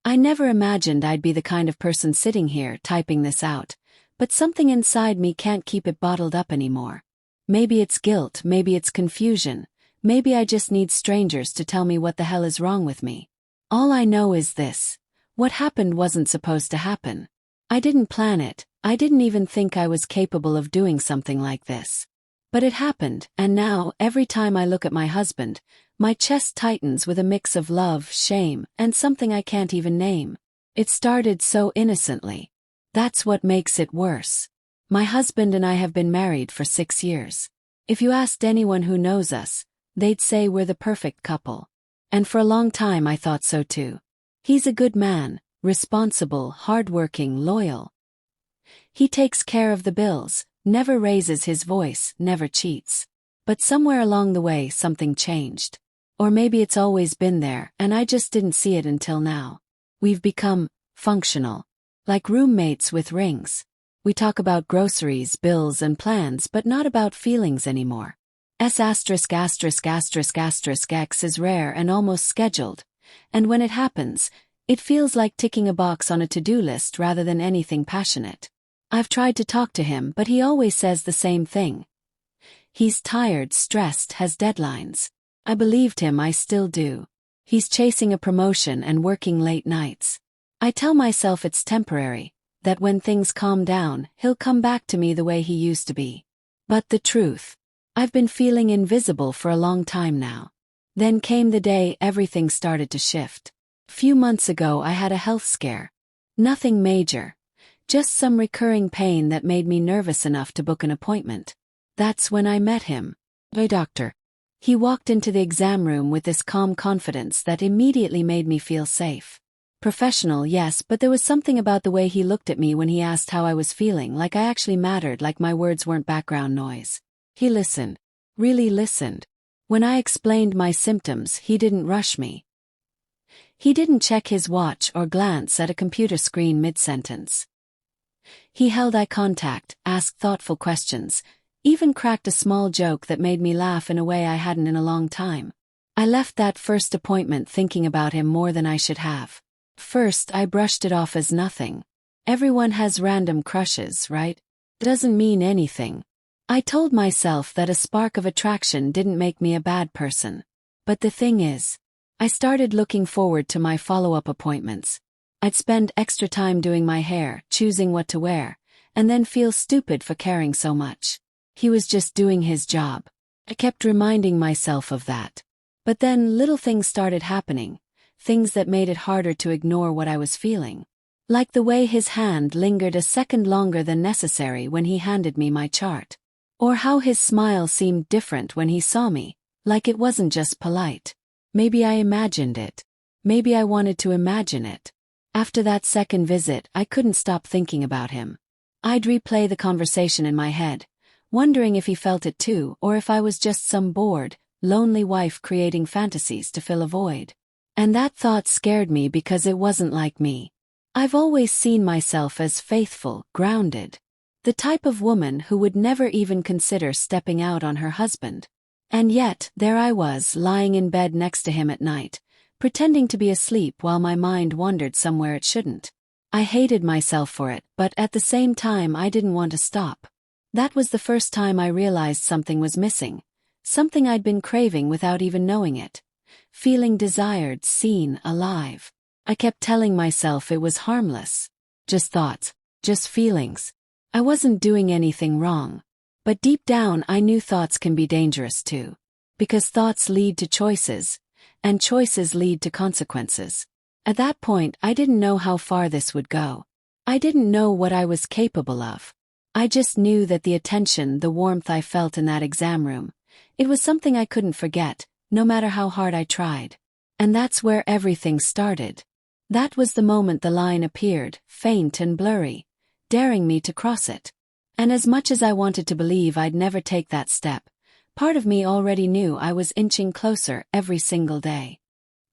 I never imagined I'd be the kind of person sitting here typing this out, but something inside me can't keep it bottled up anymore. Maybe it's guilt, maybe it's confusion, maybe I just need strangers to tell me what the hell is wrong with me. All I know is this: what happened wasn't supposed to happen. I didn't plan it, I didn't even think I was capable of doing something like this. But it happened, and now, every time I look at my husband, my chest tightens with a mix of love, shame, and something I can't even name. It started so innocently. That's what makes it worse. My husband and I have been married for 6 years. If you asked anyone who knows us, they'd say we're the perfect couple. And for a long time I thought so too. He's a good man, responsible, hardworking, loyal. He takes care of the bills, never raises his voice, never cheats. But somewhere along the way something changed. Or maybe it's always been there, and I just didn't see it until now. We've become functional. Like roommates with rings. We talk about groceries, bills, and plans, but not about feelings anymore. X is rare and almost scheduled. And when it happens, it feels like ticking a box on a to-do list rather than anything passionate. I've tried to talk to him, but he always says the same thing. He's tired, stressed, has deadlines. I believed him, I still do. He's chasing a promotion and working late nights. I tell myself it's temporary, that when things calm down, he'll come back to me the way he used to be. But the truth, I've been feeling invisible for a long time now. Then came the day everything started to shift. Few months ago I had a health scare. Nothing major. Just some recurring pain that made me nervous enough to book an appointment. That's when I met him. "Hey doctor." He walked into the exam room with this calm confidence that immediately made me feel safe. Professional, yes, but there was something about the way he looked at me when he asked how I was feeling, like I actually mattered, like my words weren't background noise. He listened. Really listened. When I explained my symptoms, he didn't rush me. He didn't check his watch or glance at a computer screen mid-sentence. He held eye contact, asked thoughtful questions, even cracked a small joke that made me laugh in a way I hadn't in a long time. I left that first appointment thinking about him more than I should have. First, I brushed it off as nothing. Everyone has random crushes, right? Doesn't mean anything. I told myself that a spark of attraction didn't make me a bad person. But the thing is, I started looking forward to my follow-up appointments. I'd spend extra time doing my hair, choosing what to wear, and then feel stupid for caring so much. He was just doing his job. I kept reminding myself of that. But then little things started happening. Things that made it harder to ignore what I was feeling. Like the way his hand lingered a second longer than necessary when he handed me my chart. Or how his smile seemed different when he saw me, like it wasn't just polite. Maybe I imagined it. Maybe I wanted to imagine it. After that second visit, I couldn't stop thinking about him. I'd replay the conversation in my head, wondering if he felt it too, or if I was just some bored, lonely wife creating fantasies to fill a void. And that thought scared me because it wasn't like me. I've always seen myself as faithful, grounded. The type of woman who would never even consider stepping out on her husband. And yet, there I was, lying in bed next to him at night, pretending to be asleep while my mind wandered somewhere it shouldn't. I hated myself for it, but at the same time I didn't want to stop. That was the first time I realized something was missing. Something I'd been craving without even knowing it. Feeling desired, seen, alive. I kept telling myself it was harmless. Just thoughts. Just feelings. I wasn't doing anything wrong. But deep down I knew thoughts can be dangerous too. Because thoughts lead to choices. And choices lead to consequences. At that point I didn't know how far this would go. I didn't know what I was capable of. I just knew that the attention, the warmth I felt in that exam room, it was something I couldn't forget, no matter how hard I tried. And that's where everything started. That was the moment the line appeared, faint and blurry, daring me to cross it. And as much as I wanted to believe I'd never take that step, part of me already knew I was inching closer every single day.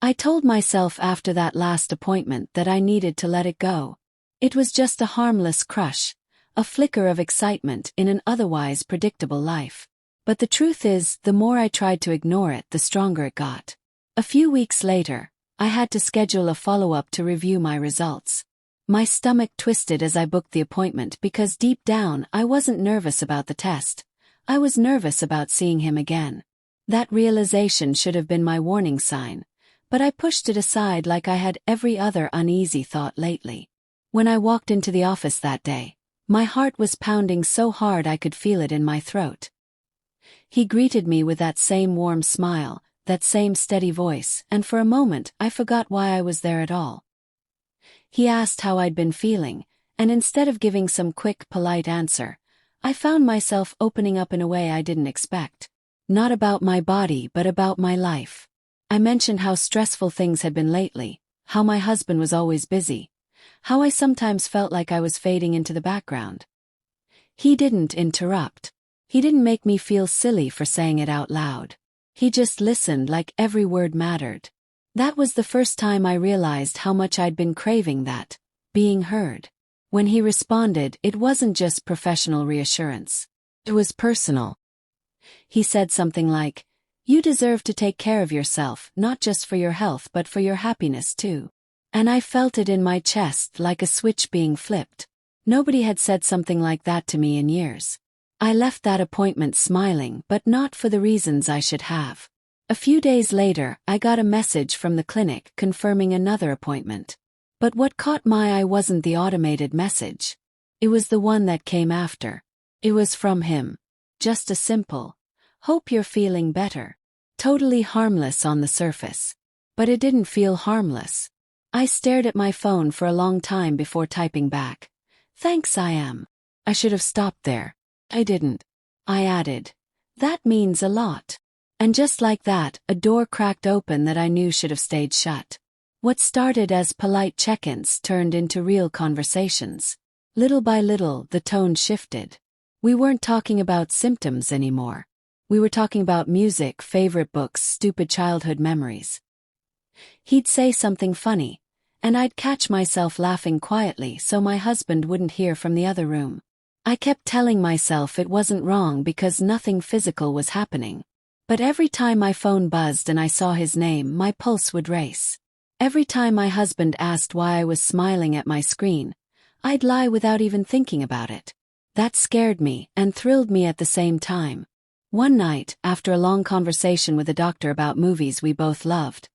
I told myself after that last appointment that I needed to let it go. It was just a harmless crush, a flicker of excitement in an otherwise predictable life. But the truth is, the more I tried to ignore it, the stronger it got. A few weeks later, I had to schedule a follow-up to review my results. My stomach twisted as I booked the appointment because deep down I wasn't nervous about the test. I was nervous about seeing him again. That realization should have been my warning sign, but I pushed it aside like I had every other uneasy thought lately. When I walked into the office that day, my heart was pounding so hard I could feel it in my throat. He greeted me with that same warm smile, that same steady voice, and for a moment I forgot why I was there at all. He asked how I'd been feeling, and instead of giving some quick, polite answer, I found myself opening up in a way I didn't expect. Not about my body but about my life. I mentioned how stressful things had been lately, how my husband was always busy, how I sometimes felt like I was fading into the background. He didn't interrupt. He didn't make me feel silly for saying it out loud. He just listened like every word mattered. That was the first time I realized how much I'd been craving that, being heard. When he responded, it wasn't just professional reassurance. It was personal. He said something like, "You deserve to take care of yourself, not just for your health but for your happiness too." And I felt it in my chest like a switch being flipped. Nobody had said something like that to me in years. I left that appointment smiling, but not for the reasons I should have. A few days later, I got a message from the clinic confirming another appointment. But what caught my eye wasn't the automated message. It was the one that came after. It was from him. Just a simple, "Hope you're feeling better." Totally harmless on the surface. But it didn't feel harmless. I stared at my phone for a long time before typing back, "Thanks, I am." I should have stopped there. I didn't. I added, "That means a lot." And just like that, a door cracked open that I knew should have stayed shut. What started as polite check-ins turned into real conversations. Little by little, the tone shifted. We weren't talking about symptoms anymore. We were talking about music, favorite books, stupid childhood memories. He'd say something funny, and I'd catch myself laughing quietly so my husband wouldn't hear from the other room. I kept telling myself it wasn't wrong because nothing physical was happening. But every time my phone buzzed and I saw his name, my pulse would race. Every time my husband asked why I was smiling at my screen, I'd lie without even thinking about it. That scared me and thrilled me at the same time. One night, after a long conversation with a doctor about movies we both loved,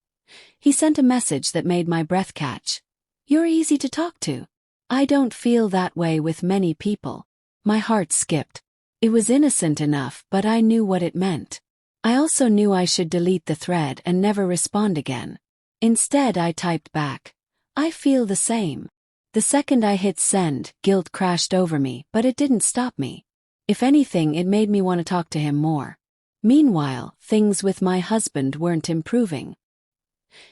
he sent a message that made my breath catch. "You're easy to talk to." I don't feel that way with many people. My heart skipped. It was innocent enough, but I knew what it meant. I also knew I should delete the thread and never respond again. Instead, I typed back, "I feel the same." The second I hit send, guilt crashed over me, but it didn't stop me. If anything, it made me want to talk to him more. Meanwhile, things with my husband weren't improving.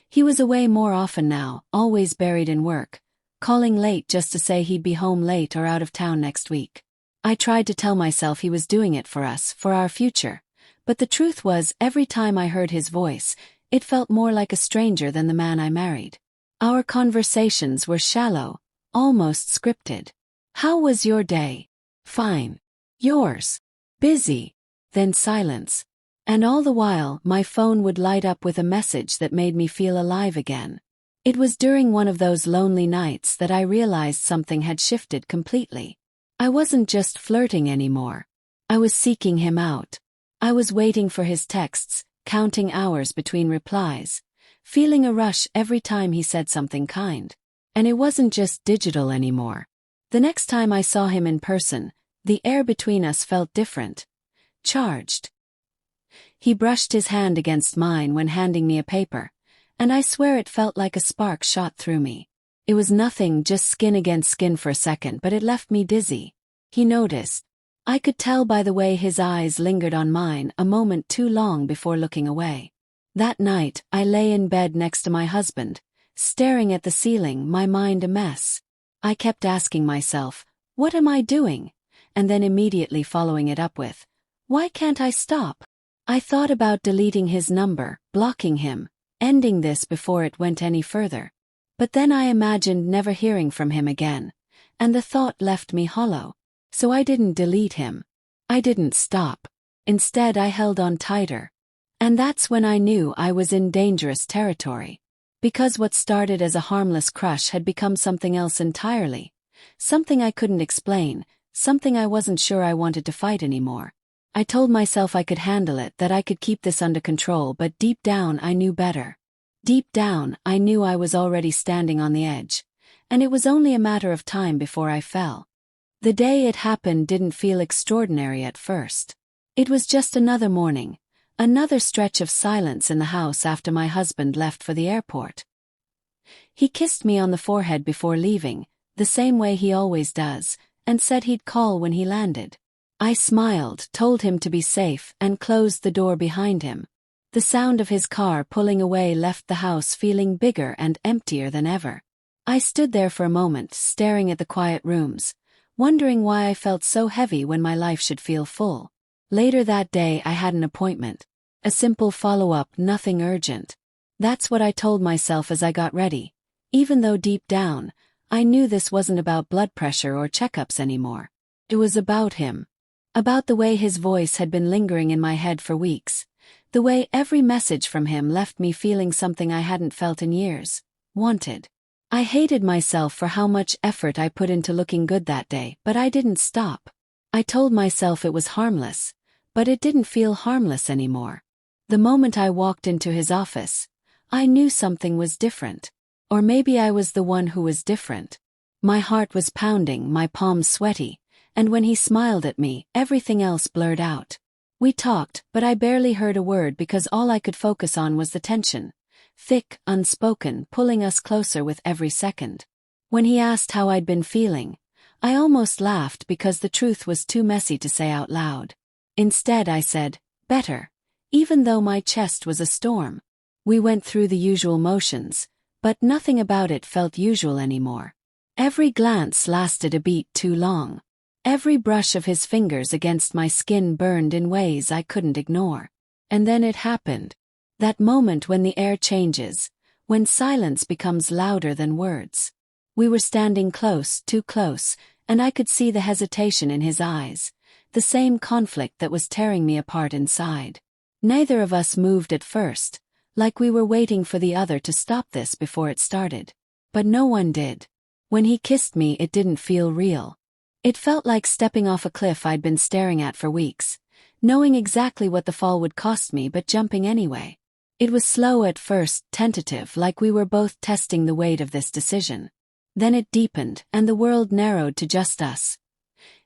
He was away more often now, always buried in work, calling late just to say he'd be home late or out of town next week. I tried to tell myself he was doing it for us, for our future. But the truth was, every time I heard his voice, it felt more like a stranger than the man I married. Our conversations were shallow, almost scripted. "How was your day?" "Fine." "Yours?" "Busy." Then silence. And all the while, my phone would light up with a message that made me feel alive again. It was during one of those lonely nights that I realized something had shifted completely. I wasn't just flirting anymore. I was seeking him out. I was waiting for his texts, counting hours between replies, feeling a rush every time he said something kind. And it wasn't just digital anymore. The next time I saw him in person, the air between us felt different. Charged. He brushed his hand against mine when handing me a paper, and I swear it felt like a spark shot through me. It was nothing, just skin against skin for a second, but it left me dizzy. He noticed. I could tell by the way his eyes lingered on mine a moment too long before looking away. That night, I lay in bed next to my husband, staring at the ceiling, my mind a mess. I kept asking myself, "What am I doing?" And then immediately following it up with, "Why can't I stop?" I thought about deleting his number, blocking him, ending this before it went any further. But then I imagined never hearing from him again, and the thought left me hollow. So I didn't delete him. I didn't stop. Instead, I held on tighter. And that's when I knew I was in dangerous territory. Because what started as a harmless crush had become something else entirely. Something I couldn't explain, something I wasn't sure I wanted to fight anymore. I told myself I could handle it, that I could keep this under control, but deep down I knew better. Deep down, I knew I was already standing on the edge, and it was only a matter of time before I fell. The day it happened didn't feel extraordinary at first. It was just another morning, another stretch of silence in the house after my husband left for the airport. He kissed me on the forehead before leaving, the same way he always does, and said he'd call when he landed. I smiled, told him to be safe, and closed the door behind him. The sound of his car pulling away left the house feeling bigger and emptier than ever. I stood there for a moment, staring at the quiet rooms, wondering why I felt so heavy when my life should feel full. Later that day I had an appointment. A simple follow-up, nothing urgent. That's what I told myself as I got ready, even though deep down, I knew this wasn't about blood pressure or checkups anymore. It was about him. About the way his voice had been lingering in my head for weeks. The way every message from him left me feeling something I hadn't felt in years. Wanted. I hated myself for how much effort I put into looking good that day, but I didn't stop. I told myself it was harmless, but it didn't feel harmless anymore. The moment I walked into his office, I knew something was different. Or maybe I was the one who was different. My heart was pounding, my palms sweaty, and when he smiled at me, everything else blurred out. We talked, but I barely heard a word because all I could focus on was the tension. Thick, unspoken, pulling us closer with every second. When he asked how I'd been feeling, I almost laughed because the truth was too messy to say out loud. Instead I said, better, even though my chest was a storm. We went through the usual motions, but nothing about it felt usual anymore. Every glance lasted a beat too long. Every brush of his fingers against my skin burned in ways I couldn't ignore. And then it happened. That moment when the air changes, when silence becomes louder than words. We were standing close, too close, and I could see the hesitation in his eyes, the same conflict that was tearing me apart inside. Neither of us moved at first, like we were waiting for the other to stop this before it started. But no one did. When he kissed me, it didn't feel real. It felt like stepping off a cliff I'd been staring at for weeks, knowing exactly what the fall would cost me but jumping anyway. It was slow at first, tentative, like we were both testing the weight of this decision. Then it deepened, and the world narrowed to just us.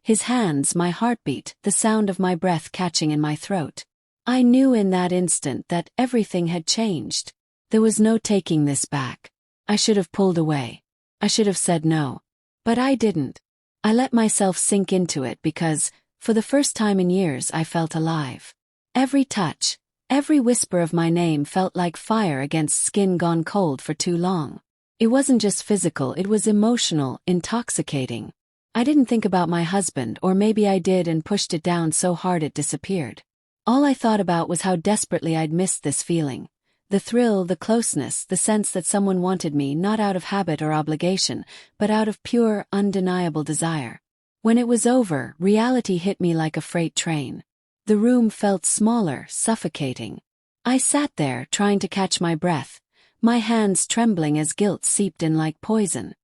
His hands, my heartbeat, the sound of my breath catching in my throat. I knew in that instant that everything had changed. There was no taking this back. I should have pulled away. I should have said no. But I didn't. I let myself sink into it because, for the first time in years, I felt alive. Every touch, every whisper of my name felt like fire against skin gone cold for too long. It wasn't just physical, it was emotional, intoxicating. I didn't think about my husband, or maybe I did and pushed it down so hard it disappeared. All I thought about was how desperately I'd missed this feeling. The thrill, the closeness, the sense that someone wanted me not out of habit or obligation, but out of pure, undeniable desire. When it was over, reality hit me like a freight train. The room felt smaller, suffocating. I sat there, trying to catch my breath, my hands trembling as guilt seeped in like poison.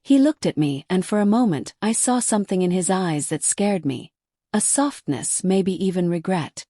He looked at me, and for a moment, I saw something in his eyes that scared me. A softness, maybe even regret.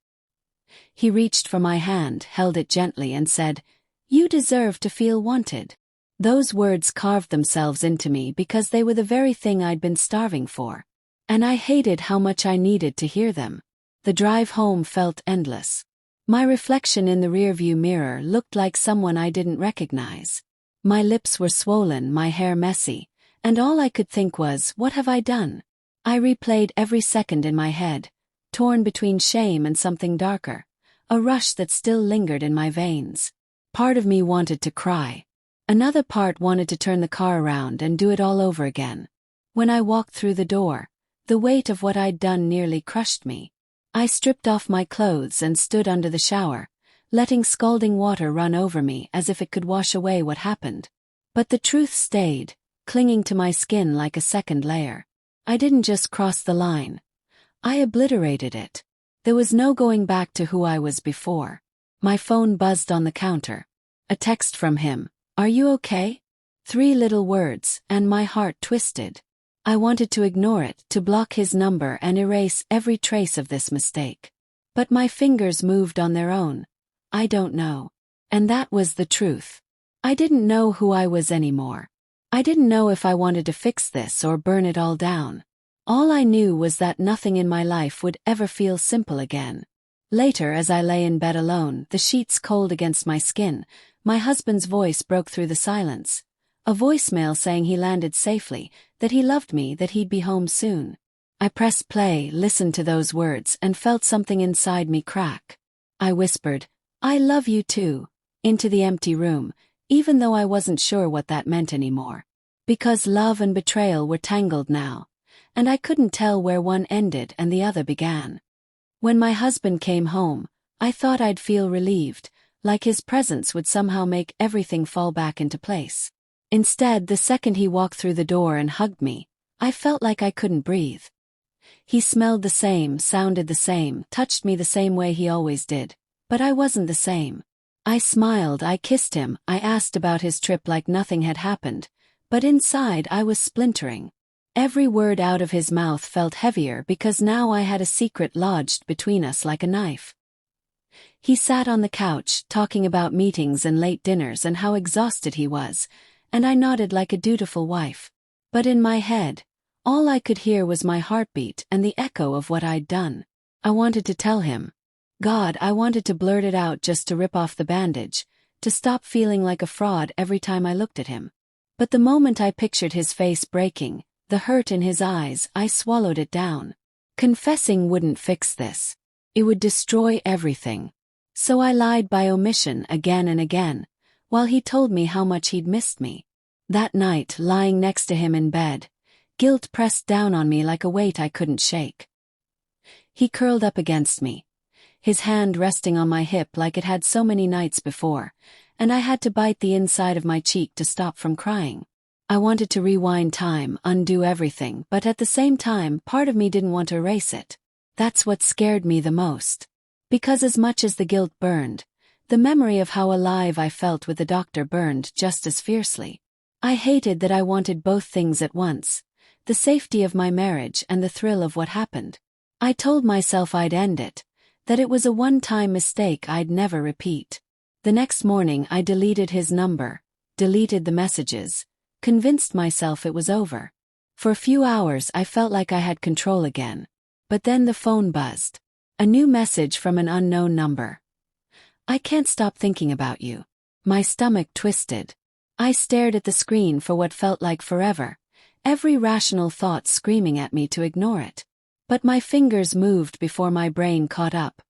He reached for my hand, held it gently, and said, "You deserve to feel wanted." Those words carved themselves into me because they were the very thing I'd been starving for. And I hated how much I needed to hear them. The drive home felt endless. My reflection in the rearview mirror looked like someone I didn't recognize. My lips were swollen, my hair messy, and all I could think was, what have I done? I replayed every second in my head, torn between shame and something darker, a rush that still lingered in my veins. Part of me wanted to cry. Another part wanted to turn the car around and do it all over again. When I walked through the door, the weight of what I'd done nearly crushed me. I stripped off my clothes and stood under the shower, letting scalding water run over me as if it could wash away what happened. But the truth stayed, clinging to my skin like a second layer. I didn't just cross the line. I obliterated it. There was no going back to who I was before. My phone buzzed on the counter. A text from him. "Are you okay?" 3 little words, and my heart twisted. I wanted to ignore it, to block his number and erase every trace of this mistake. But my fingers moved on their own. I don't know. And that was the truth. I didn't know who I was anymore. I didn't know if I wanted to fix this or burn it all down. All I knew was that nothing in my life would ever feel simple again. Later, as I lay in bed alone, the sheets cold against my skin, my husband's voice broke through the silence. A voicemail saying he landed safely, that he loved me, that he'd be home soon. I pressed play, listened to those words, and felt something inside me crack. I whispered, "I love you too," into the empty room, even though I wasn't sure what that meant anymore. Because love and betrayal were tangled now, and I couldn't tell where one ended and the other began. When my husband came home, I thought I'd feel relieved, like his presence would somehow make everything fall back into place. Instead, the second he walked through the door and hugged me, I felt like I couldn't breathe. He smelled the same, sounded the same, touched me the same way he always did, but I wasn't the same. I smiled, I kissed him, I asked about his trip like nothing had happened, but inside I was splintering. Every word out of his mouth felt heavier because now I had a secret lodged between us like a knife. He sat on the couch, talking about meetings and late dinners and how exhausted he was, and I nodded like a dutiful wife. But in my head, all I could hear was my heartbeat and the echo of what I'd done. I wanted to tell him. God, I wanted to blurt it out just to rip off the bandage, to stop feeling like a fraud every time I looked at him. But the moment I pictured his face breaking, the hurt in his eyes, I swallowed it down. Confessing wouldn't fix this. It would destroy everything. So I lied by omission again and again, while he told me how much he'd missed me. That night, lying next to him in bed, guilt pressed down on me like a weight I couldn't shake. He curled up against me, his hand resting on my hip like it had so many nights before, and I had to bite the inside of my cheek to stop from crying. I wanted to rewind time, undo everything, but at the same time, part of me didn't want to erase it. That's what scared me the most. Because as much as the guilt burned, the memory of how alive I felt with the doctor burned just as fiercely. I hated that I wanted both things at once, the safety of my marriage and the thrill of what happened. I told myself I'd end it, that it was a one-time mistake I'd never repeat. The next morning I deleted his number, deleted the messages, convinced myself it was over. For a few hours I felt like I had control again. But then the phone buzzed. A new message from an unknown number. "I can't stop thinking about you." My stomach twisted. I stared at the screen for what felt like forever, every rational thought screaming at me to ignore it. But my fingers moved before my brain caught up.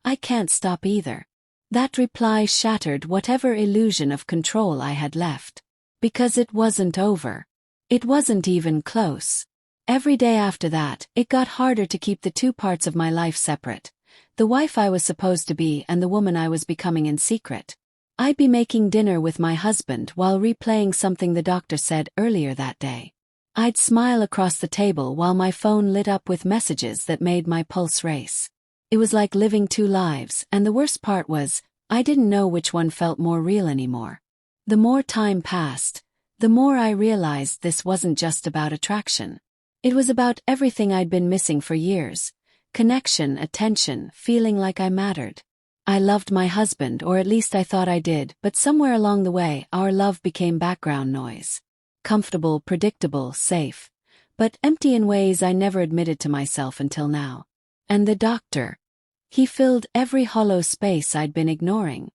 I can't stop either. That reply shattered whatever illusion of control I had left. Because it wasn't over. It wasn't even close. Every day after that, it got harder to keep the two parts of my life separate. The wife I was supposed to be and the woman I was becoming in secret. I'd be making dinner with my husband while replaying something the doctor said earlier that day. I'd smile across the table while my phone lit up with messages that made my pulse race. It was like living two lives, and the worst part was, I didn't know which one felt more real anymore. The more time passed, the more I realized this wasn't just about attraction. It was about everything I'd been missing for years. Connection, attention, feeling like I mattered. I loved my husband, or at least I thought I did, but somewhere along the way, our love became background noise. Comfortable, predictable, safe, but empty in ways I never admitted to myself until now. And the doctor. He filled every hollow space I'd been ignoring.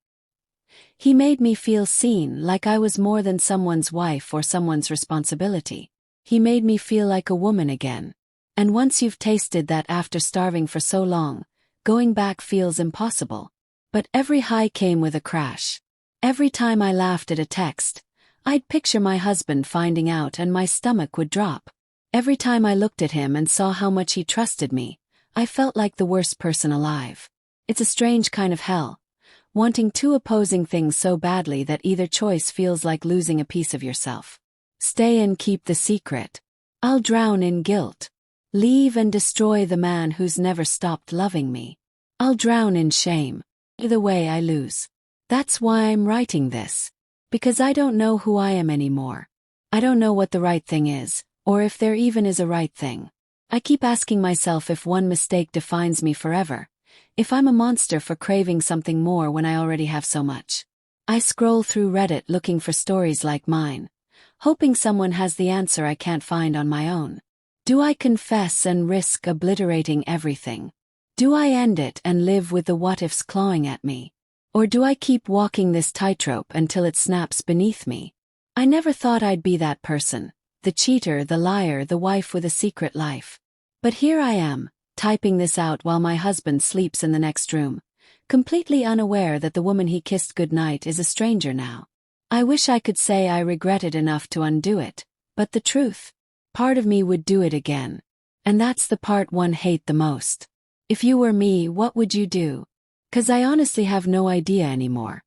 He made me feel seen, like I was more than someone's wife or someone's responsibility. He made me feel like a woman again. And once you've tasted that after starving for so long, going back feels impossible. But every high came with a crash. Every time I laughed at a text, I'd picture my husband finding out and my stomach would drop. Every time I looked at him and saw how much he trusted me, I felt like the worst person alive. It's a strange kind of hell, wanting two opposing things so badly that either choice feels like losing a piece of yourself. Stay and keep the secret. I'll drown in guilt. Leave and destroy the man who's never stopped loving me. I'll drown in shame. Either way I lose. That's why I'm writing this. Because I don't know who I am anymore. I don't know what the right thing is, or if there even is a right thing. I keep asking myself if one mistake defines me forever, if I'm a monster for craving something more when I already have so much. I scroll through Reddit looking for stories like mine, hoping someone has the answer I can't find on my own. Do I confess and risk obliterating everything? Do I end it and live with the what-ifs clawing at me? Or do I keep walking this tightrope until it snaps beneath me? I never thought I'd be that person, the cheater, the liar, the wife with a secret life. But here I am, typing this out while my husband sleeps in the next room, completely unaware that the woman he kissed goodnight is a stranger now. I wish I could say I regret it enough to undo it, but the truth? Part of me would do it again. And that's the part one hate the most. If you were me, what would you do? 'Cause I honestly have no idea anymore.